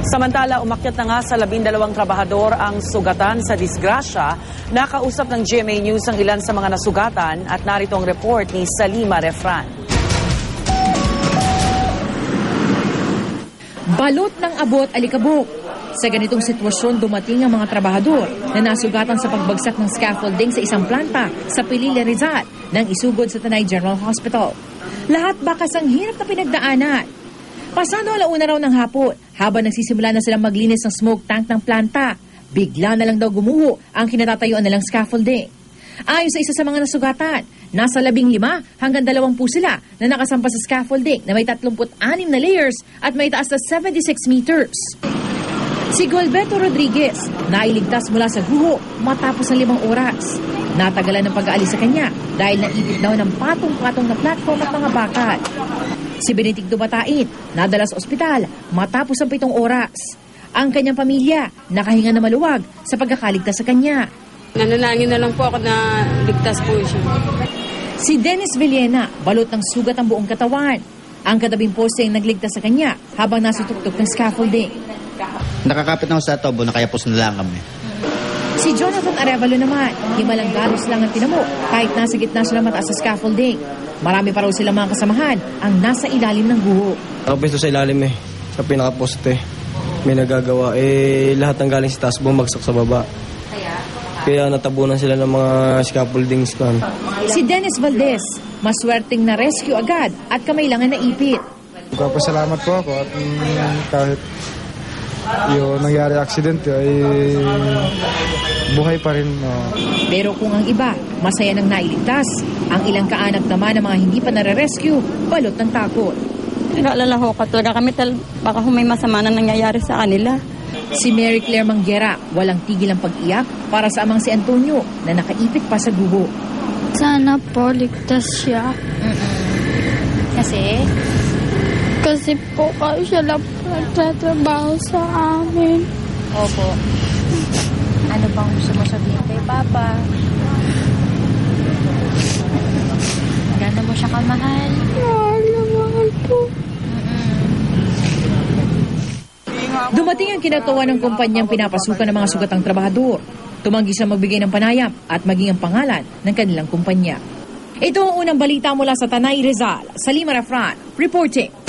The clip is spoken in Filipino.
Samantala, umakyat na nga sa 12 trabahador ang sugatan sa disgrasya. Nakausap ng GMA News ang ilan sa mga nasugatan at narito ang report ni Salima Refran. Balot ng abot alikabok. Sa ganitong sitwasyon, dumating ang mga trabahador na nasugatan sa pagbagsak ng scaffolding sa isang planta sa Pililla, Rizal ng isugod sa Tanay General Hospital. Lahat bakas ang hirap na pinagdaanan. Pasado 1:00 raw ng hapon, habang nagsisimula na silang maglinis ng smoke tank ng planta, bigla na lang daw gumuho ang kinatatayuan nilang scaffolding. Ayon sa isa sa mga nasugatan, nasa 15 hanggang 20 sila na nakasampa sa scaffolding na may 36 na layers at may taas na 76 meters. Si Gualberto Rodriguez, nailigtas mula sa guho matapos ng 5 oras. Natagalan ng pag-aalis sa kanya dahil naipit daw ng patong-patong na platform at mga bakal. Si Benedicto Batain, nadala sa ospital matapos ang 7 oras. Ang kanyang pamilya, nakahinga na maluwag sa pagkakaligtas sa kanya. Nanalangin na lang po ako na ligtas po siya. Si Dennis Villena, balot ng sugat ang buong katawan. Ang katabing poste ang nagligtas sa kanya habang nasa tuktok ng scaffolding. Nakakapit na ako sa tobo, nakayapos na lang kami. Si Jonathan Arevalo naman, himalang galos lang ang tinamo kahit nasa gitna sila mataas sa scaffolding. Marami pa raw silang mga kasamahan ang nasa ilalim ng guho. Nakapesto sa ilalim sa pinakaposte. May nagagawa. Lahat ng galing sa taas bumagsak sa baba. Kaya natabunan sila ng mga scaffoldings kan. Si Dennis Valdez, maswerteng na rescue agad at kamay lang na ipit. Nagpapasalamat po ako at kahit yung nangyari aksidente ay buhay pa rin. Pero kung ang iba, masaya nang nailigtas, ang ilang kaanak naman ng mga hindi pa nare-rescue, balot ng takot. Nag-aalala ko katulad kami baka may masama na nangyayari sa kanila. Si Mary Claire Manguera, walang tigil ang pag-iyak para sa amang si Antonio na nakaipit pa sa gubo. Sana po ligtas siya. Kasi? Kasi po siya lang nagtatrabaho sa amin. Opo. Ano bang gusto mo sabihin kay Papa? Gano'n mo siya kamahal? Mahal po. Dumating ang kinatuwa ng kumpanyang pinapasukan ng mga sugatang trabahador. Tumanggi siya magbigay ng panayam at maging ang pangalan ng kanilang kumpanya. Ito ang unang balita mula sa Tanay, Rizal. Salima Refran, reporting.